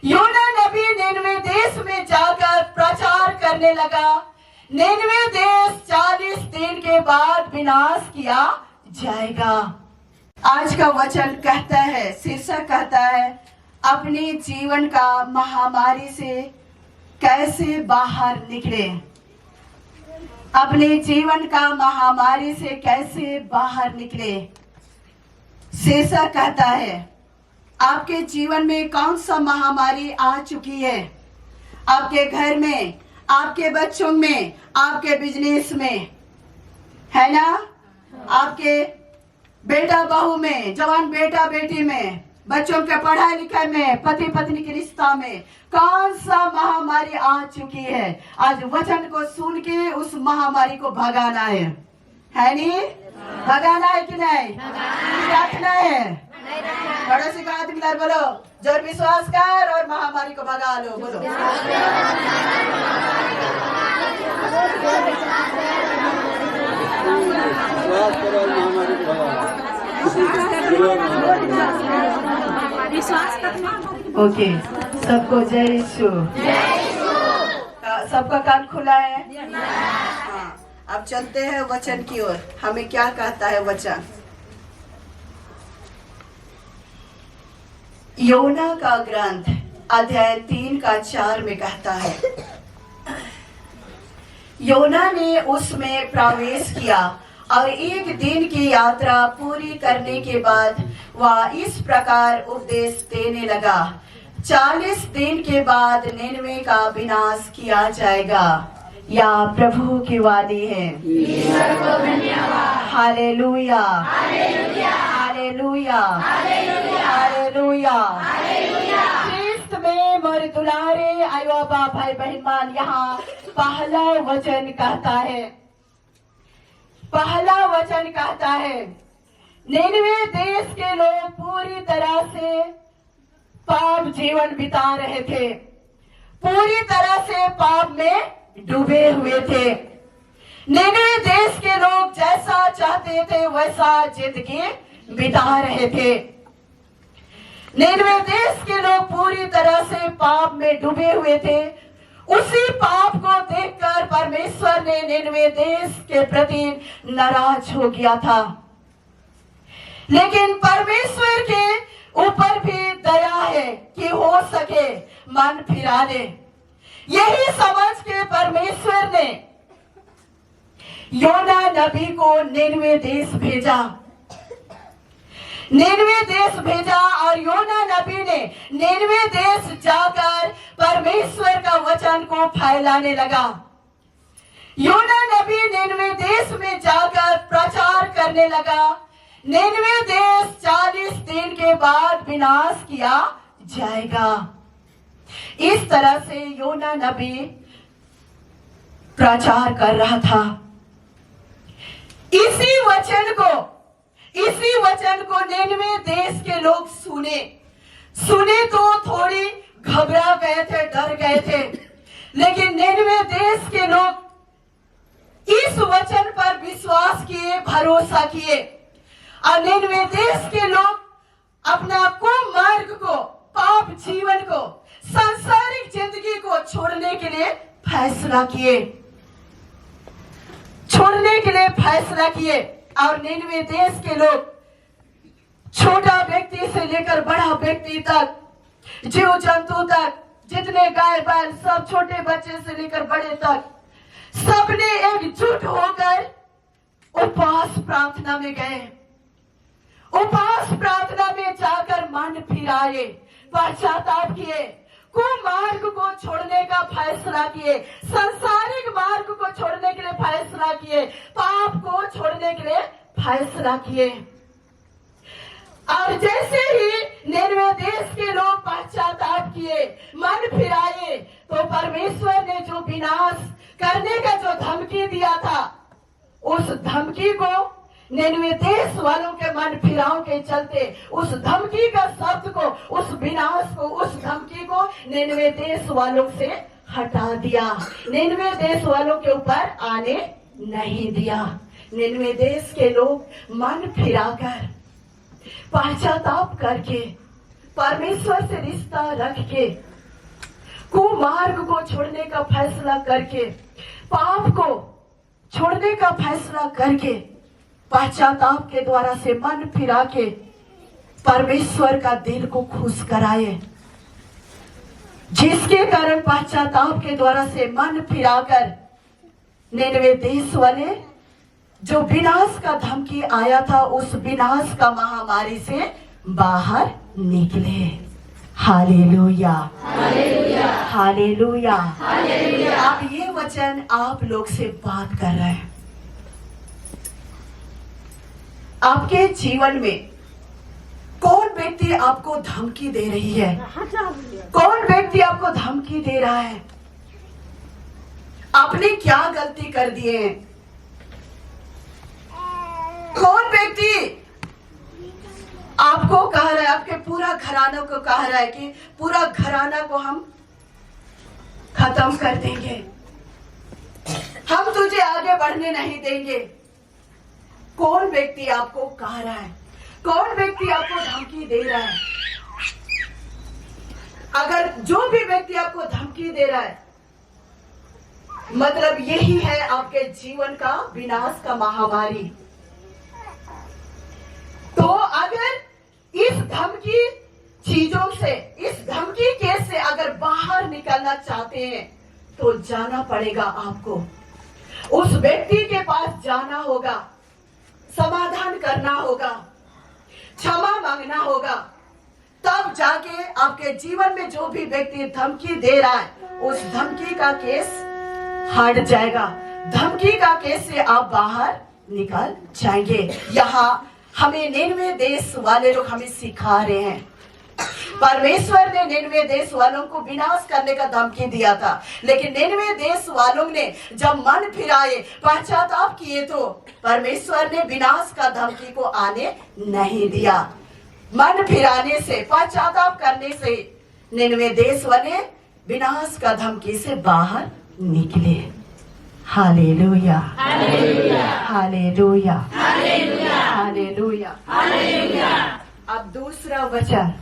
योना नबी निनवे देश में जाकर प्रचार करने लगा। निनवे देश 40 दिन के बाद विनाश किया जाएगा। आज का वचन कहता है, शीर्षक कहता है, अपने जीवन का महामारी से कैसे बाहर निकले। अपने जीवन का महामारी से कैसे बाहर निकले। शीर्षक कहता है, आपके जीवन में कौन सा महामारी आ चुकी है। आपके घर में, आपके बच्चों में, आपके बिजनेस में, है ना, आपके बेटा बहू में, जवान बेटा बेटी में, बच्चों के पढ़ाई लिखाई में, पति पत्नी के रिश्ता में कौन सा महामारी आ चुकी है। आज वचन को सुन के उस महामारी को भगाना है नहीं? भगाना है कि नहीं? रखना है। पड़ोसी का हाथ मिला बोलो, जोर विश्वास कर और महामारी को भगा लो। बोलो, ओके, सबको जय यीशु। सबका कान खुला है। हाँ, अब चलते हैं वचन की ओर। हमें क्या कहता है वचन। योना का ग्रंथ अध्याय 3 का 4 में कहता है, योना ने उसमें प्रवेश किया और 1 दिन की यात्रा पूरी करने के बाद वह इस प्रकार उपदेश देने लगा, 40 दिन के बाद निनवे का विनाश किया जाएगा। या प्रभु की वाणी है। ईश्वर को धन्यवाद। Hallelujah, hallelujah, hallelujah, hallelujah, hallelujah. ख्रिस्त में मोरे दुलारे आयो बा भाई बहन मान, यहाँ पहला वचन कहता है, पहला वचन कहता है, निनवे देश के लोग पूरी तरह से पाप जीवन बिता रहे थे, पूरी तरह से पाप में डूबे हुए थे। निनवे देश के लोग जैसा चाहते थे वैसा जिंदगी बिता रहे थे। निनवे देश के लोग पूरी तरह से पाप में डूबे हुए थे। उसी पाप को देखकर परमेश्वर ने निनवे देश के प्रति नाराज हो गया था, लेकिन परमेश्वर के ऊपर भी दया है कि हो सके मन फिरा ले। यही समझ के परमेश्वर ने योना नबी को निनवे देश भेजा। निनवे देश भेजा और योना नबी ने निनवे देश जाकर परमेश्वर का वचन को फैलाने लगा। योना नबी निनवे देश में जाकर प्रचार करने लगा। निनवे देश 40 दिन के बाद विनाश किया जाएगा। इस तरह से योना नबी प्रचार कर रहा था। इसी वचन को निनवे देश के लोग सुने तो थोड़ी घबरा गए थे, डर गए थे, लेकिन निनवे देश के लोग इस वचन पर विश्वास किए, भरोसा किए और निनवे देश के लोग अपना कुमार्ग को, पाप जीवन को, सांसारिक जिंदगी को छोड़ने के लिए फैसला किए और निनवे देश के लोग छोटा व्यक्ति से लेकर बड़ा व्यक्ति तक, जीव जंतु तक, जितने गाय बैल, सब छोटे बच्चे से लेकर बड़े तक, सबने एकजुट होकर उपवास प्रार्थना में गए। उपवास प्रार्थना में जाकर मन फिराए, पश्चाताप किए, कुमार्ग को छोड़ने का फैसला किए, सांसारिक मार्ग को छोड़ने के लिए फैसला किए, पाप को छोड़ने के लिए फैसला किए। और जैसे ही निनवे देश के लोग पश्चाताप किए, मन फिराए, तो परमेश्वर ने जो विनाश करने का जो धमकी दिया था, उस धमकी को निनवे देश वालों के मन फिराव के चलते, उस धमकी का शब्द को, उस विनाश को, उस धमकी को निनवे देश वालों से हटा दिया। निनवे देश वालों के ऊपर आने नहीं दिया। निनवे देश के लोग मन फिराकर, पश्चाताप करके, परमेश्वर से रिश्ता रख के कुमार्ग को छोड़ने का फैसला करके, पाप को छोड़ने का फैसला करके, पश्चाताप के द्वारा से मन फिरा के परमेश्वर का दिल को खुश कराए, जिसके कारण पश्चाताप के द्वारा से मन फिराकर निनवे देश वाले जो विनाश का धमकी आया था उस विनाश का महामारी से बाहर निकले। Hallelujah, hallelujah, hallelujah, hallelujah. अब ये वचन आप लोग से बात कर रहे हैं। आपके जीवन में कौन व्यक्ति आपको धमकी दे रही है? कौन व्यक्ति आपको धमकी दे रहा है? आपने क्या गलती कर दिए हैं? कौन व्यक्ति आपको कह रहा है, आपके पूरा घराना को कह रहा है कि पूरा घराना को हम खत्म कर देंगे, हम तुझे आगे बढ़ने नहीं देंगे? कौन व्यक्ति आपको कह रहा है? कौन व्यक्ति आपको धमकी दे रहा है? अगर जो भी व्यक्ति आपको धमकी दे रहा है, मतलब यही है आपके जीवन का विनाश का महामारी। तो अगर इस धमकी चीजों से, इस धमकी केस से अगर बाहर निकलना चाहते हैं तो जाना पड़ेगा आपको, उस व्यक्ति के पास जाना होगा, समाधान करना होगा, क्षमा मांगना होगा, तब जाके आपके जीवन में जो भी व्यक्ति धमकी दे रहा है उस धमकी का केस हट जाएगा, धमकी का केस से आप बाहर निकल जाएंगे। यहाँ हमें निनवे देश वाले लोग हमें सिखा रहे हैं। परमेश्वर ने निनवे देश वालों को विनाश करने का धमकी दिया था, लेकिन निनवे देश वालों ने जब मन फिराए, पश्चाताप किए तो परमेश्वर ने विनाश का धमकी को आने नहीं दिया। मन फिराने से, पश्चाताप करने से निनवे देश वाले विनाश का धमकी से बाहर निकले। Hallelujah, hallelujah, hallelujah, hallelujah, hallelujah. अब दूसरा वचन